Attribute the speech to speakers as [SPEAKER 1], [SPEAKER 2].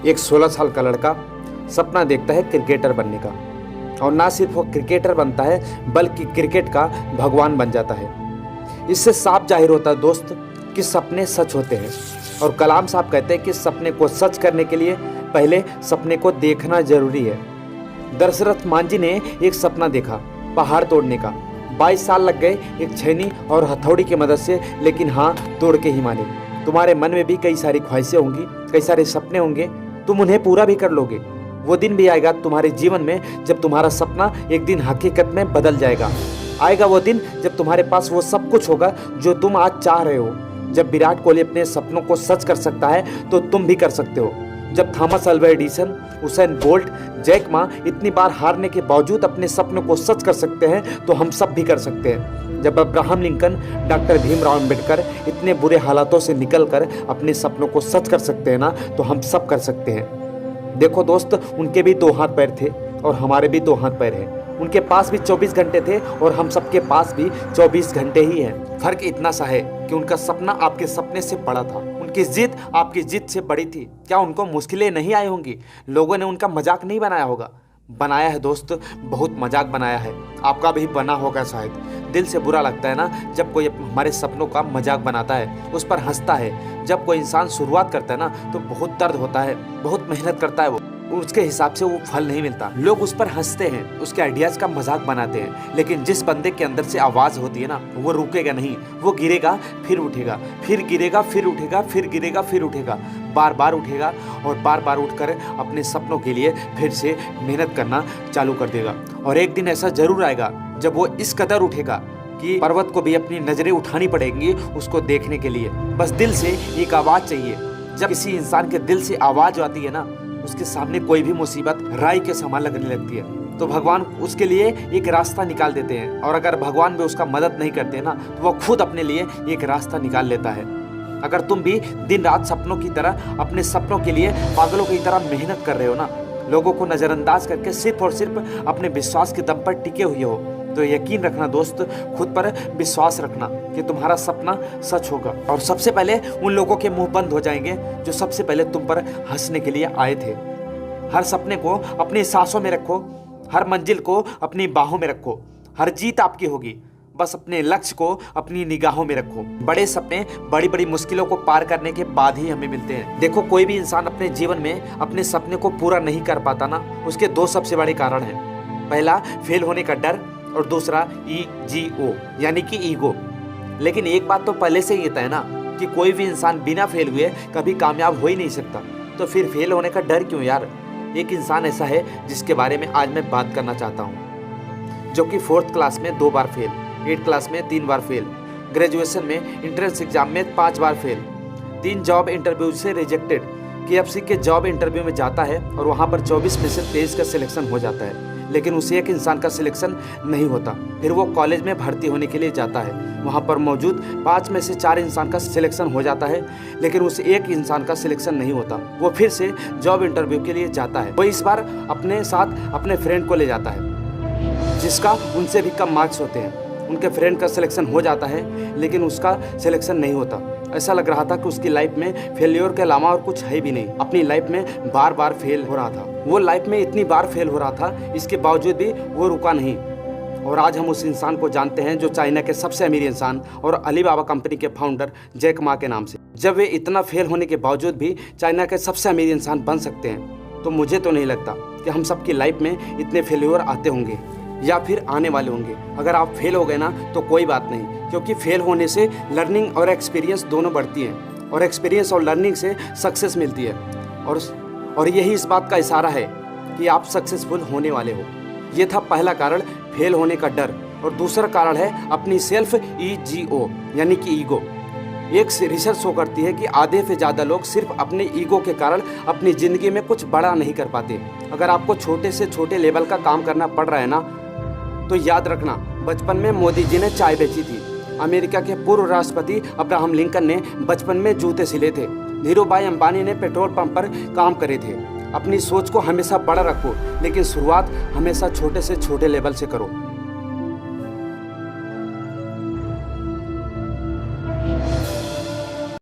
[SPEAKER 1] एक 16 साल का लड़का सपना देखता है क्रिकेटर बनने का, और ना सिर्फ वो क्रिकेटर बनता है बल्कि क्रिकेट का भगवान बन जाता है। इससे साफ जाहिर होता है दोस्त कि सपने सच होते हैं, और कलाम साहब कहते हैं कि सपने को सच करने के लिए पहले सपने को देखना जरूरी है। दशरथ मांझी ने एक सपना देखा पहाड़ तोड़ने का। 22 साल लग गए एक छैनी और हथौड़ी की मदद से, लेकिन हाँ, तोड़ के ही माने। तुम्हारे मन में भी कई सारी ख्वाहिशें होंगी, कई सारे सपने होंगे, तुम उन्हें पूरा भी कर लोगे। वो दिन भी आएगा तुम्हारे जीवन में जब तुम्हारा सपना एक दिन हकीकत में बदल जाएगा। आएगा वो दिन जब तुम्हारे पास वो सब कुछ होगा जो तुम आज चाह रहे हो। जब विराट कोहली अपने सपनों को सच कर सकता है तो तुम भी कर सकते हो। जब Thomas Alva Edison, Usain Bolt, Jack Ma इतनी बार हारने के बावजूद अपने सपनों को सच कर सकते हैं तो हम सब भी कर सकते हैं। जब Abraham Lincoln, doctor Bhimrao Ambedkar इतने बुरे हालातों से निकलकर अपने सपनों को सच कर सकते हैं ना, तो हम सब कर सकते हैं। देखो दोस्त, उनके भी 2 हाथ पैर थे और हमारे भी 2 हाथ पैर हैं। उनके पास भी 24 घंटे थे और हम सबके पास भी 24 घंटे ही हैं। फर्क इतना सा है कि उनका सपना आपके सपने से बड़ा था, उनकी जिद आपकी जिद से बड़ी थी। क्या उनको मुश्किलें नहीं आई होंगी? लोगों ने उनका मजाक नहीं बनाया होगा? बनाया है दोस्त, बहुत मजाक बनाया है। आपका भी बना होगा शायद। दिल से बुरा लगता है ना जब कोई हमारे सपनों का मजाक बनाता है, उस पर हंसता है। जब कोई इंसान शुरुआत करता है ना तो बहुत दर्द होता है, बहुत मेहनत करता है, वो उसके हिसाब से वो फल नहीं मिलता। लोग उस पर हंसते हैं, उसके आइडियाज का मजाक बनाते हैं, लेकिन जिस बंदे के अंदर से आवाज होती है ना, वो रुकेगा नहीं। वो गिरेगा फिर उठेगा, फिर गिरेगा फिर उठेगा, फिर गिरेगा फिर उठेगा, बार बार उठेगा और बार बार उठकर अपने सपनों के लिए फिर से मेहनत करना चालू कर देगा। और एक दिन ऐसा जरूर आएगा जब वो इस कदर उठेगा कि पर्वत को भी अपनी नजरें उठानी पड़ेंगी उसको देखने के लिए। बस दिल से एक आवाज चाहिए। जब किसी इंसान के दिल से आवाज आती है ना, उसके सामने कोई भी मुसीबत राई के समान लगने लगती है। तो भगवान उसके लिए एक रास्ता निकाल देते हैं, और अगर भगवान भी उसका मदद नहीं करते ना तो वो खुद अपने लिए एक रास्ता निकाल लेता है। अगर तुम भी दिन रात सपनों की तरह अपने सपनों के लिए पागलों की तरह मेहनत कर रहे हो ना, लोगों को नजरअंदाज करके सिर्फ और सिर्फ अपने विश्वास के दम पर टिके हुए हो, तो यकीन रखना दोस्त, खुद पर विश्वास रखना कि तुम्हारा सपना सच होगा। और सबसे पहले उन लोगों के मुंह बंद हो जाएंगे जो सबसे पहले तुम पर हंसने के लिए आए थे। हर सपने को अपनी सांसों में रखो, हर मंजिल को अपनी बाहों में रखो। हर जीत आपकी होगी, बस अपने लक्ष्य को अपनी निगाहों में रखो। बड़े सपने बड़ी बड़ी मुश्किलों को पार करने के बाद ही हमें मिलते हैं। देखो, कोई भी इंसान अपने जीवन में अपने सपने को पूरा नहीं कर पाता ना, उसके 2 सबसे बड़े कारण हैं। पहला, फेल होने का डर, और दूसरा EGO यानी कि ईगो। लेकिन एक बात तो पहले से ही तय है ना कि कोई भी इंसान बिना फेल हुए कभी कामयाब हो ही नहीं सकता। तो फिर फेल होने का डर क्यों यार? एक इंसान ऐसा है जिसके बारे में आज मैं बात करना चाहता हूँ, जो कि 4th क्लास में 2 बार फेल, 8th क्लास में 3 बार फेल, ग्रेजुएशन में एंट्रेंस एग्जाम में 5 बार फेल, 3 जॉब इंटरव्यू से रिजेक्टेड, KFC के जॉब इंटरव्यू में जाता है और वहाँ पर 24 में से 23 का सिलेक्शन हो जाता है, लेकिन उसे एक इंसान का सिलेक्शन नहीं होता। फिर वो कॉलेज में भर्ती होने के लिए जाता है, वहाँ पर मौजूद 5 में से 4 इंसान का सिलेक्शन हो जाता है, लेकिन उसे एक इंसान का सिलेक्शन नहीं होता। वो फिर से जॉब इंटरव्यू के लिए जाता है। वो इस बार अपने साथ अपने फ्रेंड को ले जाता है जिसका उनसे भी कम मार्क्स होते हैं। उनके फ्रेंड का सिलेक्शन हो जाता है लेकिन उसका सिलेक्शन नहीं होता। ऐसा लग रहा था कि उसकी लाइफ में फेल्योर के अलावा और कुछ है भी नहीं। अपनी लाइफ में बार बार फेल हो रहा था। वो लाइफ में इतनी बार फेल हो रहा था, इसके बावजूद भी वो रुका नहीं। और आज हम उस इंसान को जानते हैं जो चाइना के सबसे अमीर इंसान और अलीबाबा कंपनी के फाउंडर जैक मा के नाम से। जब वे इतना फेल होने के बावजूद भी चाइना के सबसे अमीर इंसान बन सकते हैं, तो मुझे तो नहीं लगता कि हम सबकी लाइफ में इतने फेल्योर आते होंगे या फिर आने वाले होंगे। अगर आप फेल हो गए ना तो कोई बात नहीं, क्योंकि फेल होने से लर्निंग और एक्सपीरियंस दोनों बढ़ती है, और एक्सपीरियंस और लर्निंग से सक्सेस मिलती है। और यही इस बात का इशारा है कि आप सक्सेसफुल होने वाले हो। ये था पहला कारण, फेल होने का डर। और दूसरा कारण है अपनी सेल्फ EGO यानी कि ईगो। एक रिसर्च शो करती है कि आधे से ज़्यादा लोग सिर्फ अपने ईगो के कारण अपनी ज़िंदगी में कुछ बड़ा नहीं कर पाते। अगर आपको छोटे से छोटे लेवल का काम करना पड़ रहा है ना, तो याद रखना, बचपन में मोदी जी ने चाय बेची थी, अमेरिका के पूर्व राष्ट्रपति अब्राहम लिंकन ने बचपन में जूते सिले थे, धीरूभाई अंबानी ने पेट्रोल पंप पर काम करे थे। अपनी सोच को हमेशा बड़ा रखो, लेकिन शुरुआत हमेशा छोटे से छोटे लेवल से करो।